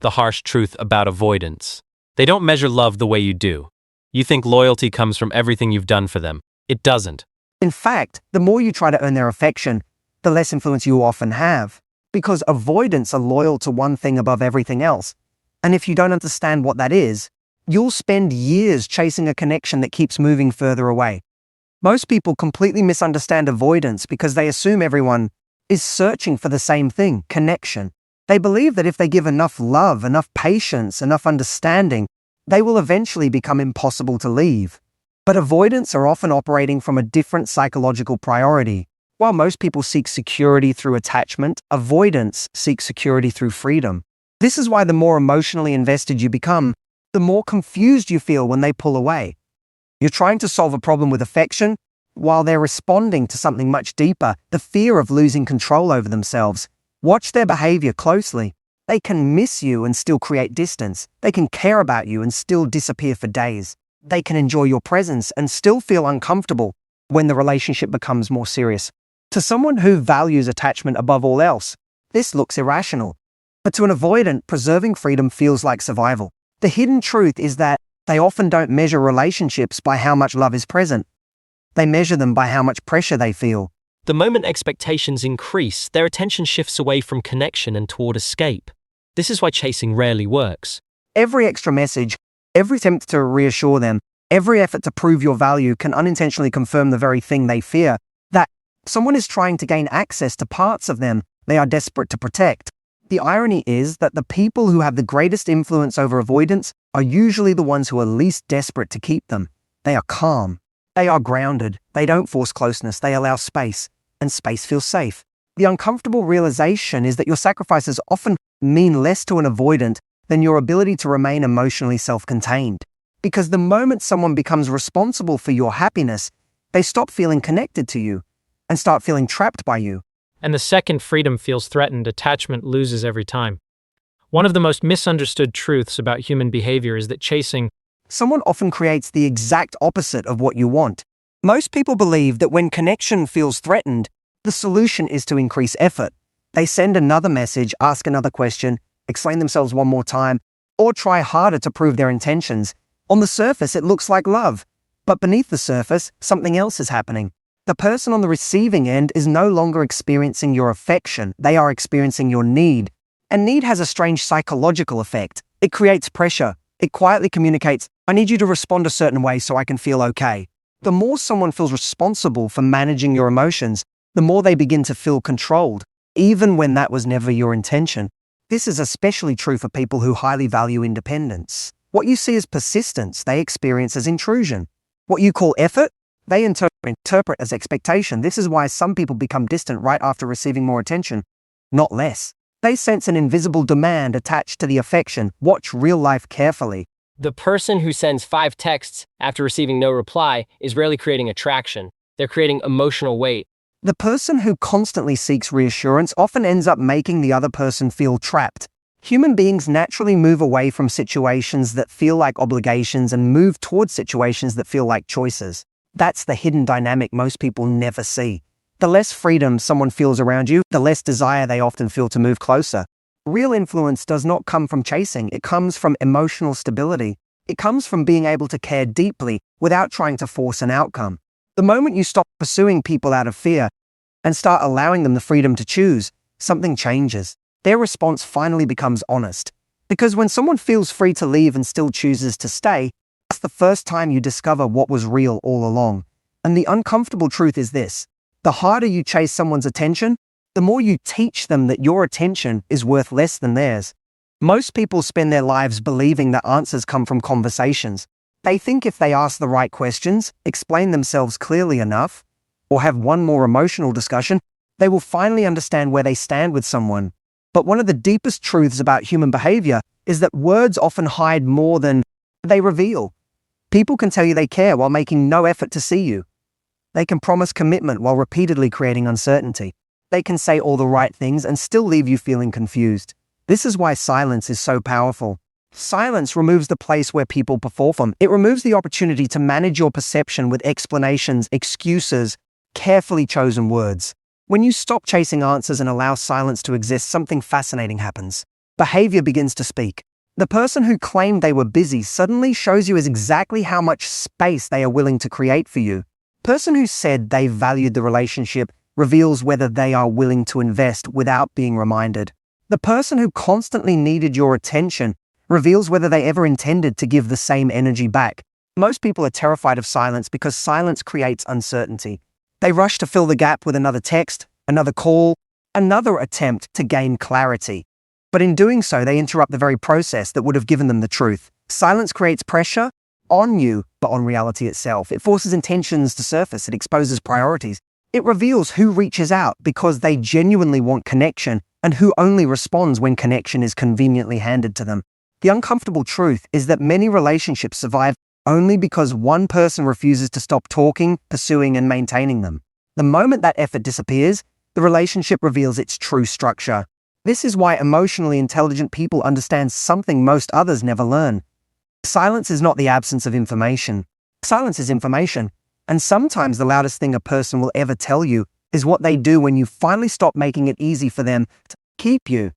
the harsh truth about avoidance. They don't measure love the way you do. You think loyalty comes from everything you've done for them. It doesn't. In fact, the more you try to earn their affection, the less influence you often have. Because avoidants are loyal to one thing above everything else. And if you don't understand what that is, you'll spend years chasing a connection that keeps moving further away. Most people completely misunderstand avoidance because they assume everyone is searching for the same thing, connection. They believe that if they give enough love, enough patience, enough understanding, they will eventually become impossible to leave. But avoidants are often operating from a different psychological priority. While most people seek security through attachment, avoidants seek security through freedom. This is why the more emotionally invested you become, the more confused you feel when they pull away. You're trying to solve a problem with affection, while they're responding to something much deeper, the fear of losing control over themselves. Watch their behavior closely. They can miss you and still create distance. They can care about you and still disappear for days. They can enjoy your presence and still feel uncomfortable when the relationship becomes more serious. To someone who values attachment above all else, this looks irrational. But to an avoidant, preserving freedom feels like survival. The hidden truth is that they often don't measure relationships by how much love is present. They measure them by how much pressure they feel. The moment expectations increase, their attention shifts away from connection and toward escape. This is why chasing rarely works. Every extra message, every attempt to reassure them, every effort to prove your value can unintentionally confirm the very thing they fear, that someone is trying to gain access to parts of them they are desperate to protect. The irony is that the people who have the greatest influence over avoidance are usually the ones who are least desperate to keep them. They are calm. They are grounded. They don't force closeness. They allow space, and space feels safe. The uncomfortable realization is that your sacrifices often mean less to an avoidant than your ability to remain emotionally self-contained. Because the moment someone becomes responsible for your happiness, they stop feeling connected to you and start feeling trapped by you. And the second freedom feels threatened, attachment loses every time. One of the most misunderstood truths about human behavior is that chasing someone often creates the exact opposite of what you want. Most people believe that when connection feels threatened, the solution is to increase effort. They send another message, ask another question, explain themselves one more time, or try harder to prove their intentions. On the surface, it looks like love, but beneath the surface, something else is happening. The person on the receiving end is no longer experiencing your affection, they are experiencing your need. And need has a strange psychological effect. It creates pressure. It quietly communicates, I need you to respond a certain way so I can feel okay. The more someone feels responsible for managing your emotions, the more they begin to feel controlled, even when that was never your intention. This is especially true for people who highly value independence. What you see as persistence, they experience as intrusion. What you call effort, they interpret as expectation. This is why some people become distant right after receiving more attention, not less. They sense an invisible demand attached to the affection. Watch real life carefully. The person who sends 5 texts after receiving no reply is rarely creating attraction. They're creating emotional weight. The person who constantly seeks reassurance often ends up making the other person feel trapped. Human beings naturally move away from situations that feel like obligations and move towards situations that feel like choices. That's the hidden dynamic most people never see. The less freedom someone feels around you, the less desire they often feel to move closer. Real influence does not come from chasing, it comes from emotional stability. It comes from being able to care deeply without trying to force an outcome. The moment you stop pursuing people out of fear and start allowing them the freedom to choose, something changes. Their response finally becomes honest. Because when someone feels free to leave and still chooses to stay, that's the first time you discover what was real all along. And the uncomfortable truth is this: the harder you chase someone's attention, the more you teach them that your attention is worth less than theirs. Most people spend their lives believing that answers come from conversations. They think if they ask the right questions, explain themselves clearly enough, or have one more emotional discussion, they will finally understand where they stand with someone. But one of the deepest truths about human behavior is that words often hide more than they reveal. People can tell you they care while making no effort to see you. They can promise commitment while repeatedly creating uncertainty. They can say all the right things and still leave you feeling confused. This is why silence is so powerful. Silence removes the place where people perform. It removes the opportunity to manage your perception with explanations, excuses, carefully chosen words. When you stop chasing answers and allow silence to exist, something fascinating happens. behavior begins to speak. The person who claimed they were busy suddenly shows you as exactly how much space they are willing to create for you. The person who said they valued the relationship reveals whether they are willing to invest without being reminded. The person who constantly needed your attention reveals whether they ever intended to give the same energy back. Most people are terrified of silence because silence creates uncertainty. They rush to fill the gap with another text, another call, another attempt to gain clarity. But in doing so, they interrupt the very process that would have given them the truth. Silence creates pressure on you, but on reality itself. It forces intentions to surface. It exposes priorities. It reveals who reaches out because they genuinely want connection and who only responds when connection is conveniently handed to them. The uncomfortable truth is that many relationships survive only because one person refuses to stop talking, pursuing, and maintaining them. The moment that effort disappears, the relationship reveals its true structure. This is why emotionally intelligent people understand something most others never learn. Silence is not the absence of information. Silence is information. And sometimes the loudest thing a person will ever tell you is what they do when you finally stop making it easy for them to keep you.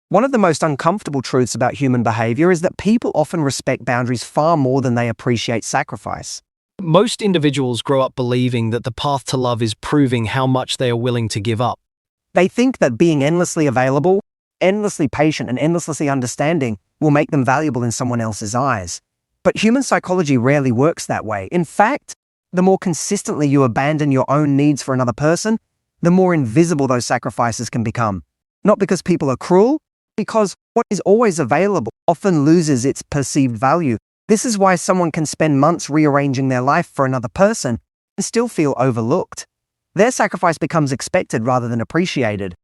One of the most uncomfortable truths about human behavior is that people often respect boundaries far more than they appreciate sacrifice. Most individuals grow up believing that the path to love is proving how much they are willing to give up. They think that being endlessly available, endlessly patient, and endlessly understanding will make them valuable in someone else's eyes. But human psychology rarely works that way. In fact, the more consistently you abandon your own needs for another person, the more invisible those sacrifices can become. Not because people are cruel, because what is always available often loses its perceived value. This is why someone can spend months rearranging their life for another person and still feel overlooked. Their sacrifice becomes expected rather than appreciated.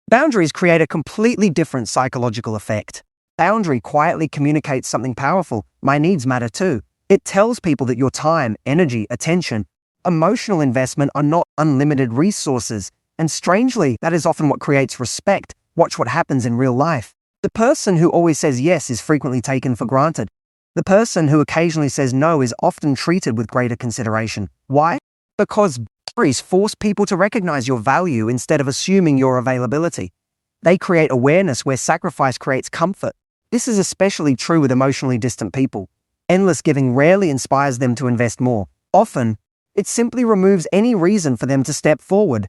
Boundaries create a completely different psychological effect. Boundary quietly communicates something powerful. My needs matter too. It tells people that your time, energy, attention, emotional investment are not unlimited resources. And strangely, that is often what creates respect. Watch what happens in real life. The person who always says yes is frequently taken for granted. The person who occasionally says no is often treated with greater consideration. Why? Because boundaries force people to recognize your value instead of assuming your availability. They create awareness where sacrifice creates comfort. This is especially true with emotionally distant people. Endless giving rarely inspires them to invest more. Often, it simply removes any reason for them to step forward.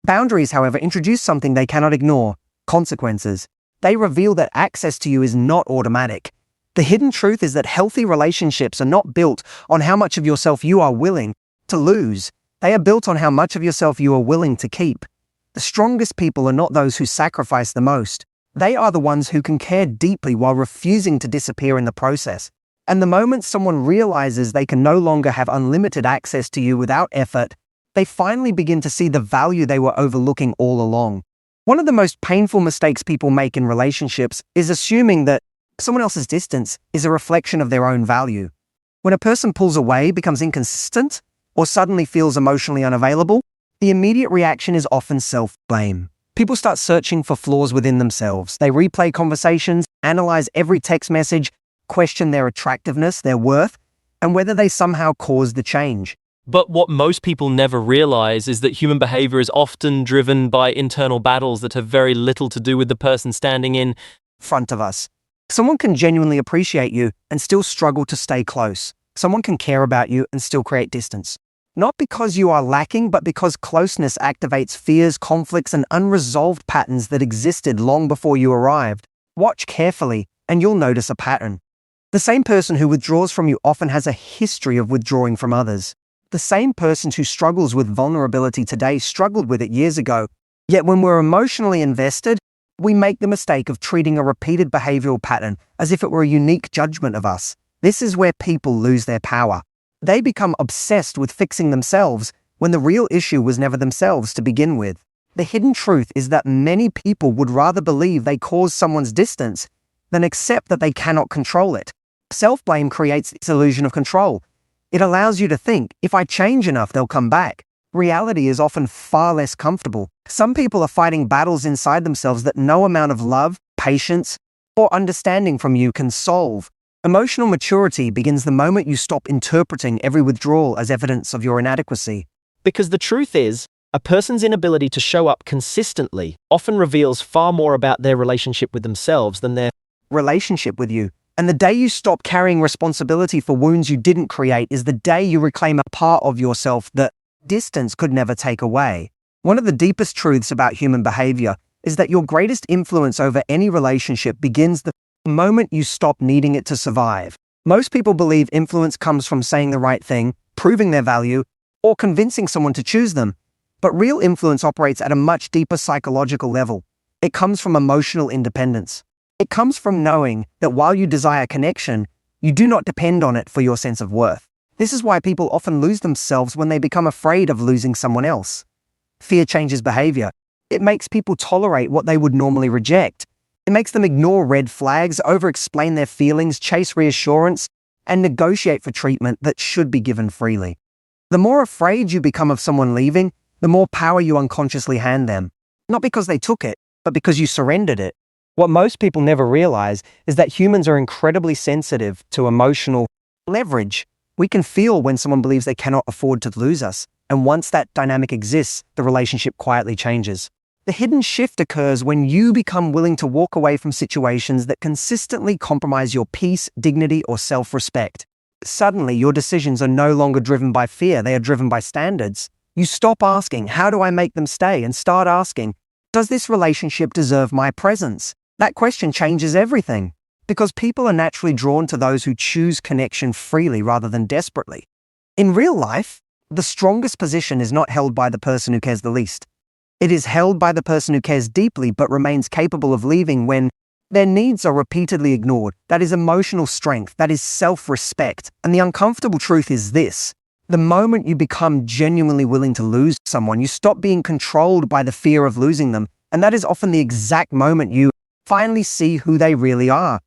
Boundaries, however, introduce something they cannot ignore: consequences. They reveal that access to you is not automatic. The hidden truth is that healthy relationships are not built on how much of yourself you are willing to lose. They are built on how much of yourself you are willing to keep. The strongest people are not those who sacrifice the most. They are the ones who can care deeply while refusing to disappear in the process. And the moment someone realizes they can no longer have unlimited access to you without effort, they finally begin to see the value they were overlooking all along. One of the most painful mistakes people make in relationships is assuming that someone else's distance is a reflection of their own value. When a person pulls away, becomes inconsistent, or suddenly feels emotionally unavailable, the immediate reaction is often self-blame. People start searching for flaws within themselves. They replay conversations, analyze every text message, question their attractiveness, their worth, and whether they somehow caused the change. But what most people never realize is that human behavior is often driven by internal battles that have very little to do with the person standing in Front of us. Someone can genuinely appreciate you and still struggle to stay close. Someone can care about you and still create distance. Not because you are lacking, but because closeness activates fears, conflicts, and unresolved patterns that existed long before you arrived. Watch carefully, and you'll notice a pattern. The same person who withdraws from you often has a history of withdrawing from others. The same person who struggles with vulnerability today struggled with it years ago. Yet when we're emotionally invested, we make the mistake of treating a repeated behavioral pattern as if it were a unique judgment of us. This is where people lose their power. They become obsessed with fixing themselves when the real issue was never themselves to begin with. The hidden truth is that many people would rather believe they caused someone's distance than accept that they cannot control it. Self-blame creates this illusion of control. It allows you to think, if I change enough, they'll come back. Reality is often far less comfortable. Some people are fighting battles inside themselves that no amount of love, patience, or understanding from you can solve. Emotional maturity begins the moment you stop interpreting every withdrawal as evidence of your inadequacy. because the truth is, A person's inability to show up consistently often reveals far more about their relationship with themselves than their relationship with you. And the day you stop carrying responsibility for wounds you didn't create is the day you reclaim a part of yourself that distance could never take away. One of the deepest truths about human behavior is that your greatest influence over any relationship begins the moment you stop needing it to survive. Most people believe influence comes from saying the right thing, proving their value, or convincing someone to choose them. But real influence operates at a much deeper psychological level. It comes from emotional independence. It comes from knowing that while you desire connection, you do not depend on it for your sense of worth. This is why people often lose themselves when they become afraid of losing someone else. Fear changes behavior. It makes people tolerate what they would normally reject. It makes them ignore red flags, over-explain their feelings, chase reassurance, and negotiate for treatment that should be given freely. The more afraid you become of someone leaving, the more power you unconsciously hand them. Not because they took it, but because you surrendered it. What most people never realize is that humans are incredibly sensitive to emotional leverage. We can feel when someone believes they cannot afford to lose us, and once that dynamic exists, the relationship quietly changes. The hidden shift occurs when you become willing to walk away from situations that consistently compromise your peace, dignity, or self-respect. Suddenly, your decisions are no longer driven by fear, they are driven by standards. You stop asking, how do I make them stay, and start asking, does this relationship deserve my presence? That question changes everything, because people are naturally drawn to those who choose connection freely rather than desperately. In real life, the strongest position is not held by the person who cares the least. It is held by the person who cares deeply but remains capable of leaving when their needs are repeatedly ignored. That is emotional strength, that is self-respect. And the uncomfortable truth is this: the moment you become genuinely willing to lose someone, you stop being controlled by the fear of losing them, and that is often the exact moment you finally see who they really are.